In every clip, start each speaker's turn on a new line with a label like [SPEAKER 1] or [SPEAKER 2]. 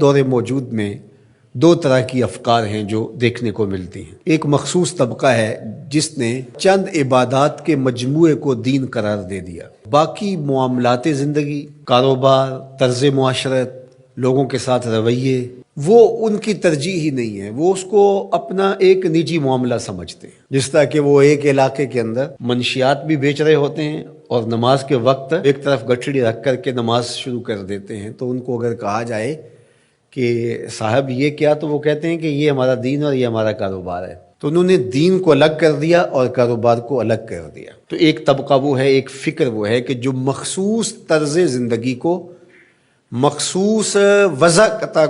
[SPEAKER 1] دور موجود میں دو طرح کی افکار ہیں جو دیکھنے کو ملتی ہیں۔ ایک مخصوص طبقہ ہے جس نے چند عبادات کے مجموعے کو دین قرار دے دیا، باقی معاملات زندگی، کاروبار، طرز معاشرت، لوگوں کے ساتھ رویے، وہ ان کی ترجیح ہی نہیں ہے، وہ اس کو اپنا ایک نجی معاملہ سمجھتے ہیں۔ جس طرح کہ وہ ایک علاقے کے اندر منشیات بھی بیچ رہے ہوتے ہیں اور نماز کے وقت ایک طرف گٹھڑی رکھ کر کے نماز شروع کر دیتے ہیں، تو ان کو اگر کہا جائے کہ صاحب یہ کیا، تو وہ کہتے ہیں کہ یہ ہمارا دین اور یہ ہمارا کاروبار ہے۔ تو انہوں نے دین کو الگ کر دیا اور کاروبار کو الگ کر دیا۔ تو ایک طبقہ وہ ہے، ایک فکر وہ ہے کہ جو مخصوص طرز زندگی کو، مخصوص وضع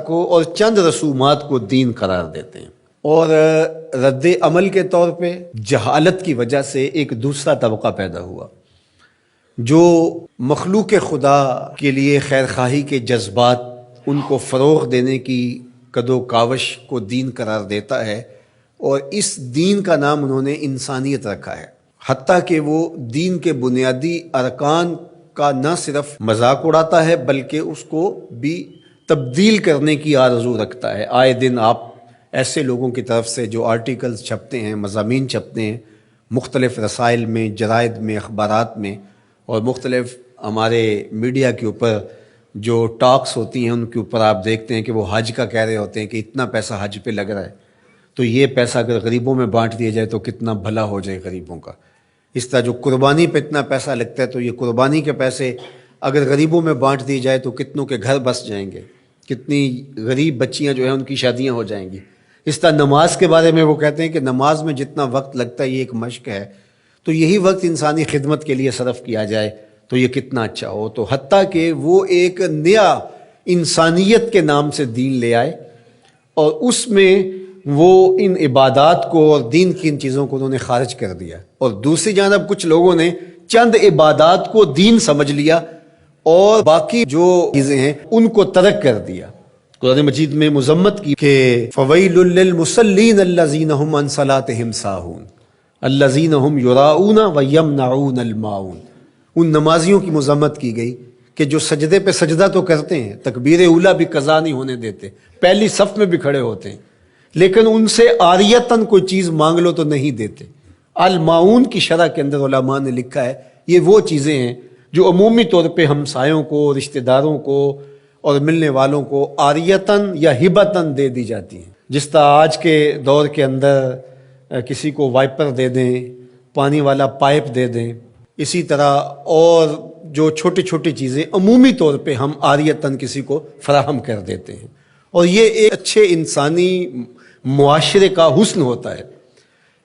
[SPEAKER 1] کو اور چند رسومات کو دین قرار دیتے ہیں، اور رد عمل کے طور پہ جہالت کی وجہ سے ایک دوسرا طبقہ پیدا ہوا جو مخلوق خدا کے لیے خیرخواہی کے جذبات، ان کو فروغ دینے کی کد و کاوش کو دین قرار دیتا ہے، اور اس دین کا نام انہوں نے انسانیت رکھا ہے، حتیٰ کہ وہ دین کے بنیادی ارکان کا نہ صرف مذاق اڑاتا ہے بلکہ اس کو بھی تبدیل کرنے کی آرزو رکھتا ہے۔ آئے دن آپ ایسے لوگوں کی طرف سے جو آرٹیکلز چھپتے ہیں، مضامین چھپتے ہیں مختلف رسائل میں، جرائد میں، اخبارات میں، اور مختلف ہمارے میڈیا کے اوپر جو ٹاکس ہوتی ہیں ان کے اوپر آپ دیکھتے ہیں کہ وہ حج کا کہہ رہے ہوتے ہیں کہ اتنا پیسہ حج پہ لگ رہا ہے، تو یہ پیسہ اگر غریبوں میں بانٹ دیا جائے تو کتنا بھلا ہو جائے غریبوں کا۔ اس طرح جو قربانی پہ اتنا پیسہ لگتا ہے، تو یہ قربانی کے پیسے اگر غریبوں میں بانٹ دیے جائے تو کتنوں کے گھر بس جائیں گے، کتنی غریب بچیاں جو ہیں ان کی شادیاں ہو جائیں گی۔ اس طرح نماز کے بارے میں وہ کہتے ہیں کہ نماز میں جتنا وقت لگتا ہے یہ ایک مشق ہے، تو یہی وقت انسانی خدمت کے لیے صرف کیا جائے تو یہ کتنا اچھا ہو۔ تو حتیٰ کہ وہ ایک نیا انسانیت کے نام سے دین لے آئے، اور اس میں وہ ان عبادات کو اور دین کی ان چیزوں کو انہوں نے خارج کر دیا، اور دوسری جانب کچھ لوگوں نے چند عبادات کو دین سمجھ لیا اور باقی جو چیزیں ہیں ان کو ترک کر دیا۔ قرآن مجید میں مذمت کی کہ فویل للمصلین الذین هم عن صلاتهم ساہون الذین هم یراؤون ویمنعون الماعون۔ ان نمازیوں کی مذمت کی گئی کہ جو سجدے پہ سجدہ تو کرتے ہیں، تکبیر اولیٰ بھی قضا نہیں ہونے دیتے، پہلی صف میں بھی کھڑے ہوتے ہیں، لیکن ان سے عاریتاً کوئی چیز مانگ لو تو نہیں دیتے۔ الماعون کی شرح کے اندر علماء نے لکھا ہے یہ وہ چیزیں ہیں جو عمومی طور پہ ہمسایوں کو، رشتہ داروں کو اور ملنے والوں کو عاریتاً یا ہبتاً دے دی جاتی ہیں۔ جس طرح آج کے دور کے اندر کسی کو وائپر دے دیں، پانی والا پائپ دے دیں، اسی طرح اور جو چھوٹی چھوٹی چیزیں عمومی طور پہ ہم عاریتاً کسی کو فراہم کر دیتے ہیں، اور یہ ایک اچھے انسانی معاشرے کا حسن ہوتا ہے۔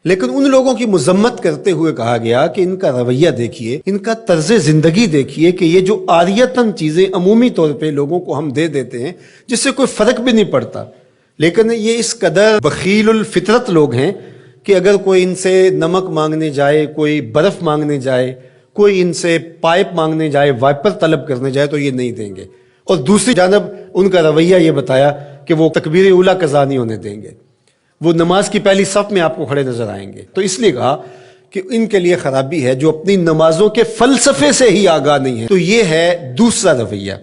[SPEAKER 1] لیکن ان لوگوں کی مذمت کرتے ہوئے کہا گیا کہ ان کا رویہ دیکھیے، ان کا طرز زندگی دیکھیے کہ یہ جو عاریتاً چیزیں عمومی طور پہ لوگوں کو ہم دے دیتے ہیں جس سے کوئی فرق بھی نہیں پڑتا، لیکن یہ اس قدر بخیل الفطرت لوگ ہیں کہ اگر کوئی ان سے نمک مانگنے جائے، کوئی برف مانگنے جائے، کوئی ان سے پائپ مانگنے جائے، وائپر طلب کرنے جائے تو یہ نہیں دیں گے، اور دوسری جانب ان کا رویہ یہ بتایا کہ وہ تکبیر اولیٰ قضا نہیں ہونے دیں گے، وہ نماز کی پہلی صف میں آپ کو کھڑے نظر آئیں گے۔ تو اس لیے کہا کہ ان کے لیے خرابی ہے جو اپنی نمازوں کے فلسفے سے ہی آگاہ نہیں ہے۔ تو یہ ہے دوسرا رویہ۔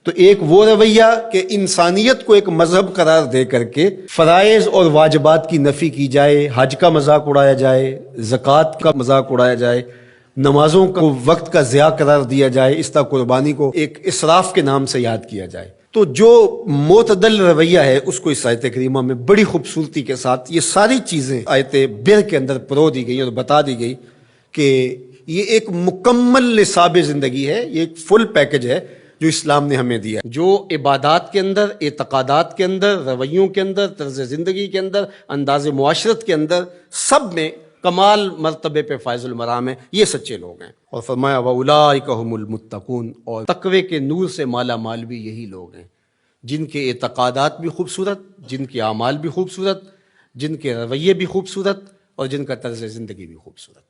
[SPEAKER 1] تو ایک وہ رویہ کہ انسانیت کو ایک مذہب قرار دے کر کے فرائض اور واجبات کی نفی کی جائے، حج کا مذاق اڑایا جائے، زکوٰۃ کا مذاق اڑایا جائے، نمازوں کو وقت کا ضیاع قرار دیا جائے، اس طرح قربانی کو ایک اسراف کے نام سے یاد کیا جائے۔ تو جو معتدل رویہ ہے اس کو اس آیت کریمہ میں بڑی خوبصورتی کے ساتھ یہ ساری چیزیں آیت بر کے اندر پرو دی گئی اور بتا دی گئی کہ یہ ایک مکمل نصاب زندگی ہے، یہ ایک فل پیکج ہے جو اسلام نے ہمیں دیا، جو عبادات کے اندر، اعتقادات کے اندر، رویوں کے اندر، طرز زندگی کے اندر، انداز معاشرت کے اندر، سب میں کمال مرتبے پہ فائز المرام ہے، یہ سچے لوگ ہیں۔ اور فرمایا وَأُولَٰئِکَ هُمُ الْمُتَّقُونَ، اور تقوی کے نور سے مالا مال بھی یہی لوگ ہیں جن کے اعتقادات بھی خوبصورت، جن کے اعمال بھی خوبصورت، جن کے رویے بھی خوبصورت، اور جن کا طرز زندگی بھی خوبصورت۔